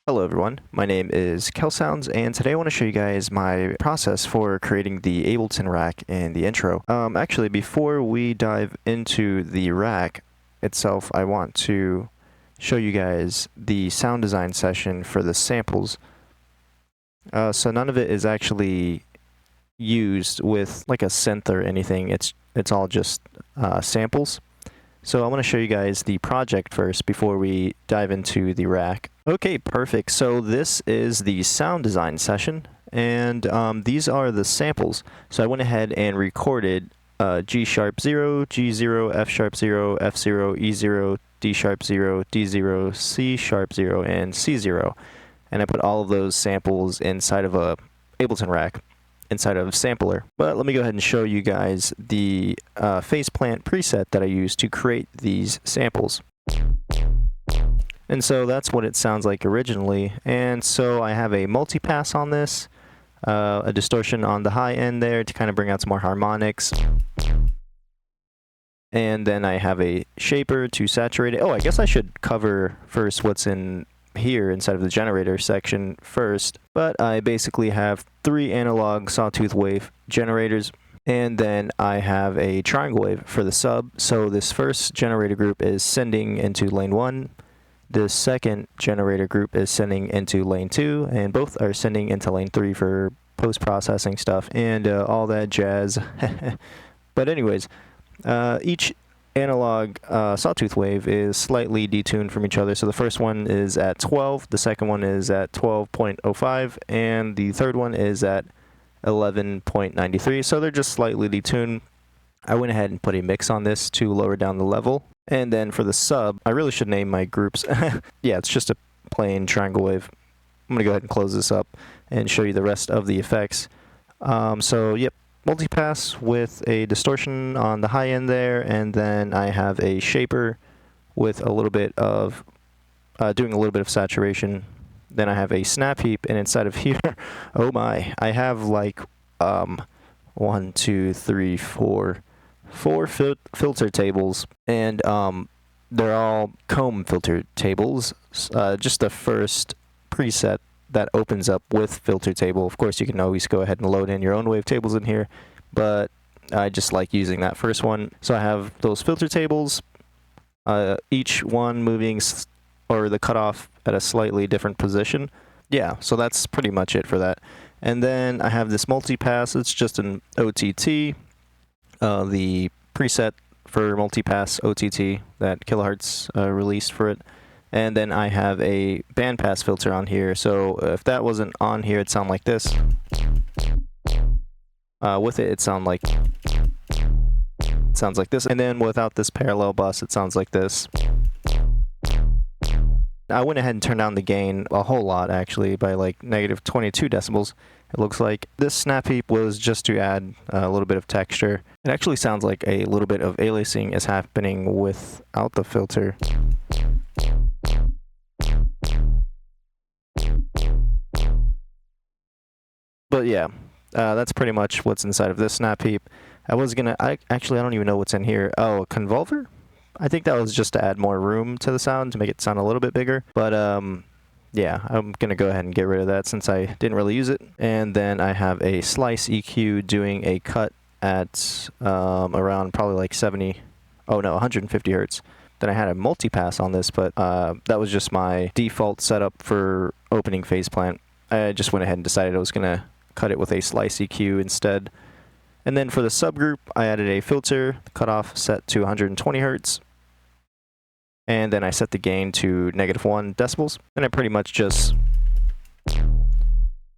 Hello everyone, my name is KelSounds, and today I want to show you guys my process for creating the Ableton Rack in the intro. Actually, before we dive into the rack itself, I want to show you guys the sound design session for the samples. So none of it is actually used with like a synth or anything, it's all just samples. So I want to show you guys the project first before we dive into the rack. Okay, perfect. So this is the sound design session, and these are the samples. So I went ahead and recorded G sharp 0, G 0, F sharp 0, F 0, E 0, D sharp 0, D 0, C sharp 0, and C 0. And I put all of those samples inside of a Ableton Rack, inside of Sampler. But let me go ahead and show you guys the phase plant preset that I used to create these samples. And so that's what it sounds like originally. And so I have a multipass on this, a distortion on the high end there to kind of bring out some more harmonics. And then I have a shaper to saturate it. Oh, I guess I should cover first what's in here inside of the generator section first. But I basically have 3 analog sawtooth wave generators, and then I have a triangle wave for the sub. So this first generator group is sending into lane 1. The second generator group is sending into lane 2, and both are sending into lane 3 for post-processing stuff and all that jazz. But anyways, each analog sawtooth wave is slightly detuned from each other. So the first one is at 12, the second one is at 12.05, and the third one is at 11.93. So they're just slightly detuned. I went ahead and put a mix on this to lower down the level. And then for the sub, I really should name my groups. Yeah, it's just a plain triangle wave. I'm going to go ahead and close this up and show you the rest of the effects. So, yep, multipass with a distortion on the high end there, and then I have a shaper with a little bit of, doing a little bit of saturation. Then I have a snap heap, and inside of here, oh my, I have like 1, 2, 3, 4 filter tables, and they're all comb filter tables. Just the first preset that opens up with filter table. Of course, you can always go ahead and load in your own wave tables in here, but I just like using that first one. So I have those filter tables, each one moving or the cutoff at a slightly different position. Yeah, so that's pretty much it for that. And then I have this multipass. It's just an OTT. The preset for multipass OTT that Kilohertz released for it. And then I have a bandpass filter on here. So if that wasn't on here, it'd sound like this. With it, it sounds like this. And then without this parallel bus, it sounds like this. I went ahead and turned down the gain a whole lot, actually, by like negative 22 decibels. It looks like this snap heap was just to add a little bit of texture. It actually sounds like a little bit of aliasing is happening without the filter. But yeah, that's pretty much what's inside of this snap heap. I don't even know what's in here. Oh, a convolver? I think that was just to add more room to the sound, to make it sound a little bit bigger. But yeah, I'm going to go ahead and get rid of that since I didn't really use it. And then I have a slice EQ doing a cut at around probably like 150 hertz. Then I had a multipass on this, but that was just my default setup for opening phase plant. I just went ahead and decided I was going to cut it with a slice EQ instead. And then for the subgroup, I added a filter, cutoff set to 120 hertz. And then I set the gain to -1 decibels. And I pretty much just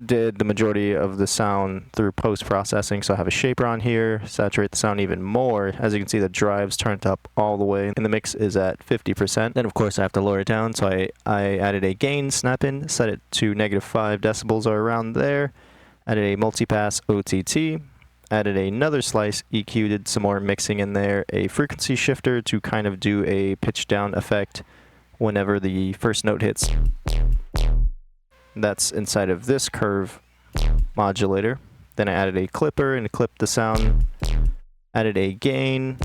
did the majority of the sound through post-processing. So I have a shaper on here, saturate the sound even more. As you can see, the drive's turned up all the way, and the mix is at 50%. Then, of course, I have to lower it down. So I added a gain snap-in, set it to -5 decibels or around there. Added a multipass OTT. Added another slice EQ, did some more mixing in there, a frequency shifter to kind of do a pitch down effect whenever the first note hits. That's inside of this curve modulator. Then I added a clipper and clipped the sound. Added a gain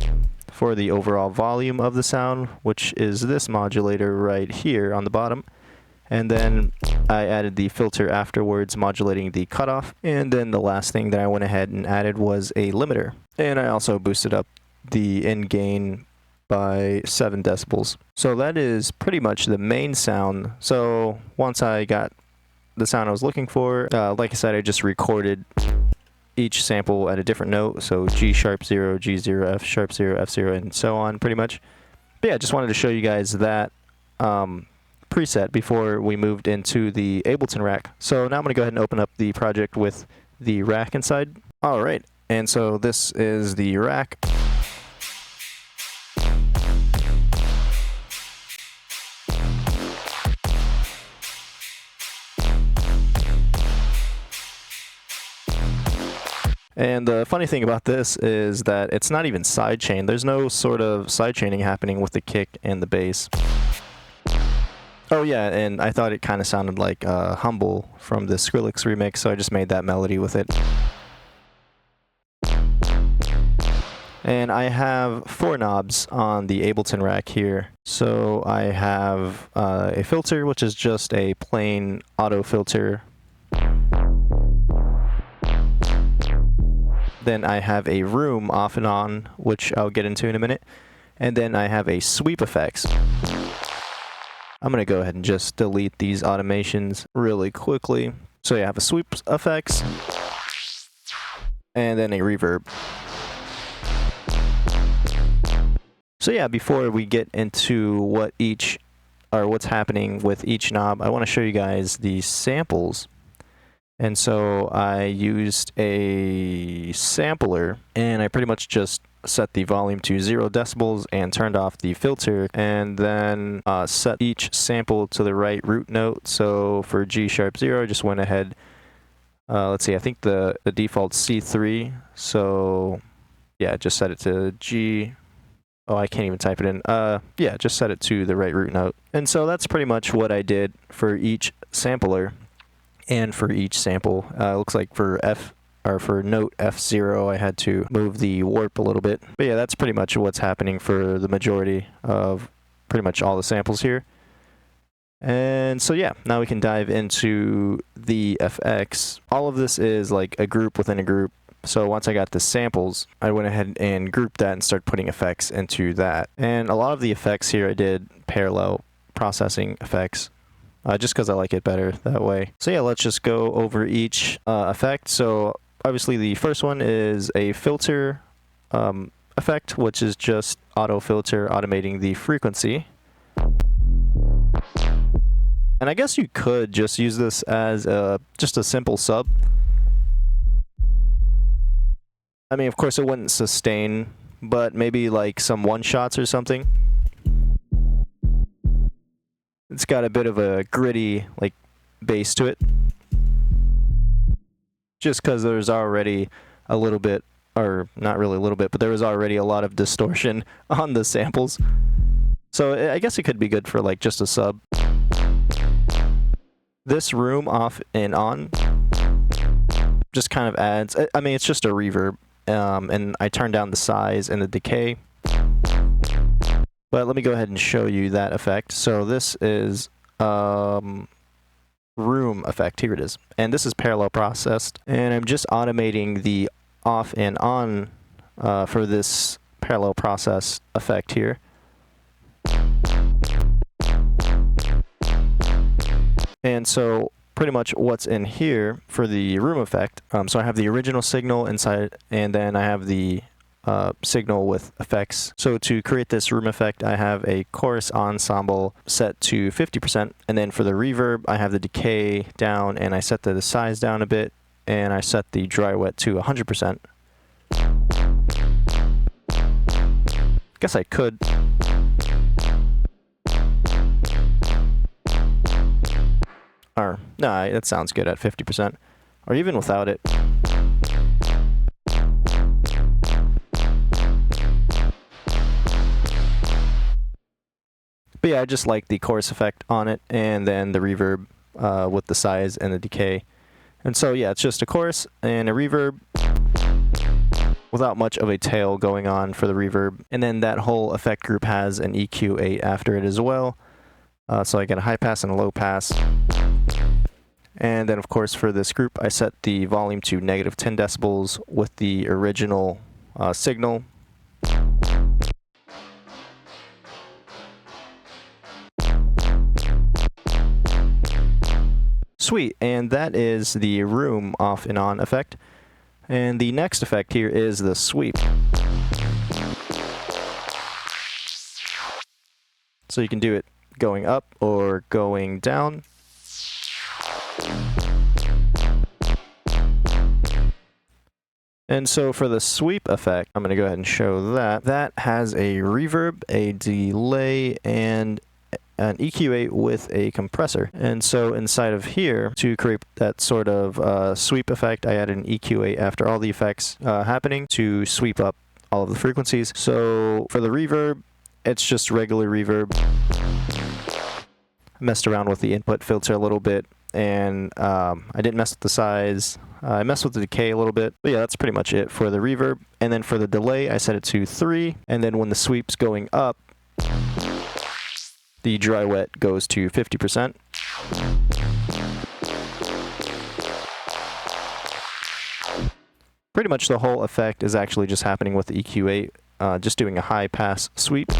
for the overall volume of the sound, which is this modulator right here on the bottom. And then I added the filter afterwards, modulating the cutoff. And then the last thing that I went ahead and added was a limiter. And I also boosted up the end gain by 7 decibels. So that is pretty much the main sound. So once I got the sound I was looking for, like I said, I just recorded each sample at a different note. So G sharp 0, G 0, F sharp 0, F 0, and so on pretty much. But yeah, just wanted to show you guys that preset before we moved into the Ableton Rack. So now I'm going to go ahead and open up the project with the rack inside. All right, and so this is the rack. And the funny thing about this is that it's not even sidechained. There's no sort of sidechaining happening with the kick and the bass. Oh yeah, and I thought it kind of sounded like Humble from the Skrillex remix, so I just made that melody with it. And I have 4 knobs on the Ableton Rack here. So I have a filter, which is just a plain auto filter. Then I have a room off and on, which I'll get into in a minute. And then I have a sweep effects. I'm going to go ahead and just delete these automations really quickly. So yeah, I have a sweep effects and then a reverb. So yeah, before we get into what's happening with each knob, I want to show you guys the samples. And so I used a sampler, and I pretty much just set the volume to 0 decibels and turned off the filter, and then set each sample to the right root note. So for G sharp 0, I just went ahead, let's see, I think the default's C3, so yeah, just set it to G. Oh, I can't even type it in. Yeah, just set it to the right root note. And so that's pretty much what I did for each sampler. And for each sample, looks like for note F0, I had to move the warp a little bit. But yeah, that's pretty much what's happening for the majority of pretty much all the samples here. And so yeah, now we can dive into the FX. All of this is like a group within a group. So once I got the samples, I went ahead and grouped that and started putting effects into that. And a lot of the effects here I did parallel processing effects. Just because I like it better that way. So yeah, let's just go over each effect. So obviously the first one is a filter effect, which is just auto filter automating the frequency. And I guess you could just use this as just a simple sub. I mean, of course it wouldn't sustain, but maybe like some one-shots or something. It's got a bit of a gritty, like, bass to it. Just because there's already a little bit, or not really a little bit, but there was already a lot of distortion on the samples. So I guess it could be good for, like, just a sub. This room off and on just kind of adds, I mean, it's just a reverb. And I turned down the size and the decay. But let me go ahead and show you that effect. So this is room effect. Here it is. And this is parallel processed. And I'm just automating the off and on for this parallel process effect here. And so pretty much what's in here for the room effect. So I have the original signal inside, and then I have the signal with effects. So to create this room effect, I have a chorus ensemble set to 50%, and then for the reverb, I have the decay down, and I set the size down a bit, and I set the dry wet to 100%. Guess I could. Or, no, that sounds good at 50%, or even without it. But yeah, I just like the chorus effect on it, and then the reverb with the size and the decay. And so yeah, it's just a chorus and a reverb without much of a tail going on for the reverb. And then that whole effect group has an EQ8 after it as well. So I get a high pass and a low pass. And then of course for this group, I set the volume to -10 decibels with the original signal. Sweet, and that is the room off and on effect. And the next effect here is the sweep. So you can do it going up or going down. And so for the sweep effect, I'm going to go ahead and show that. That has a reverb, a delay, and an EQ8 with a compressor. And so inside of here, to create that sort of sweep effect, I added an EQ8 after all the effects happening to sweep up all of the frequencies. So for the reverb, it's just regular reverb. I messed around with the input filter a little bit, and I didn't mess with the size. I messed with the decay a little bit, but yeah, that's pretty much it for the reverb. And then for the delay, I set it to 3, and then when the sweep's going up, the dry wet goes to 50%. Pretty much the whole effect is actually just happening with the EQ8, just doing a high pass sweep.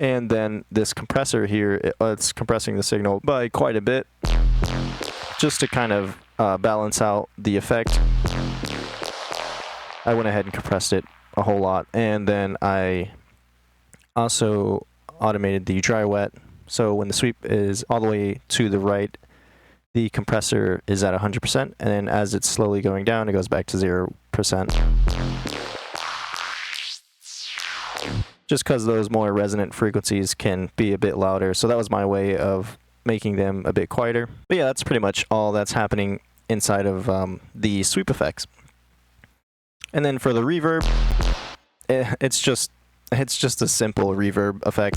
And then this compressor here, it's compressing the signal by quite a bit, just to kind of balance out the effect. I went ahead and compressed it a whole lot, and then I also automated the dry wet. So when the sweep is all the way to the right, the compressor is at 100%, and then as it's slowly going down, it goes back to 0%. Just because those more resonant frequencies can be a bit louder. So that was my way of making them a bit quieter. But yeah, that's pretty much all that's happening inside of the sweep effects. And then for the reverb, it's just a simple reverb effect.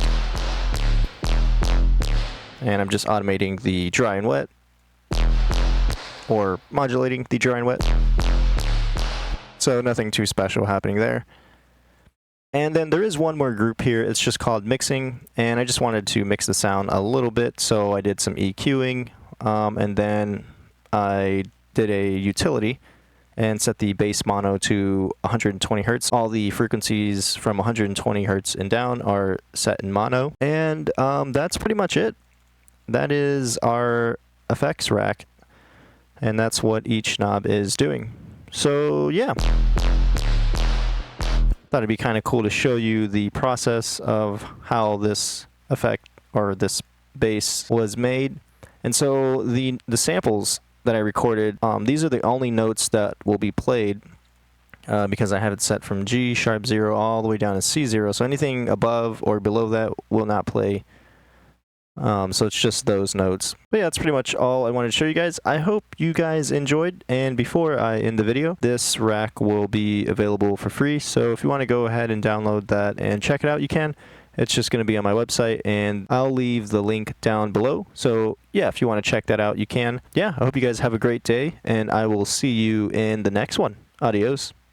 And I'm just automating the dry and wet, or modulating the dry and wet. So nothing too special happening there. And then there is one more group here. It's just called mixing, and I just wanted to mix the sound a little bit, so I did some EQing, and then I did a utility and set the bass mono to 120 hertz. All the frequencies from 120 hertz and down are set in mono, and that's pretty much it. That is our effects rack, and that's what each knob is doing. So yeah. Thought it'd be kind of cool to show you the process of how this effect or this bass was made. And so the samples that I recorded, these are the only notes that will be played because I have it set from G sharp 0 all the way down to C0. So anything above or below that will not play. So it's just those notes. But yeah, that's pretty much all I wanted to show you guys. I hope you guys enjoyed, and before I end the video, this rack will be available for free, so if you want to go ahead and download that and check it out, you can. It's just going to be on my website, and I'll leave the link down below. So yeah, if you want to check that out, you can. Yeah, I hope you guys have a great day, and I will see you in the next one. Adios.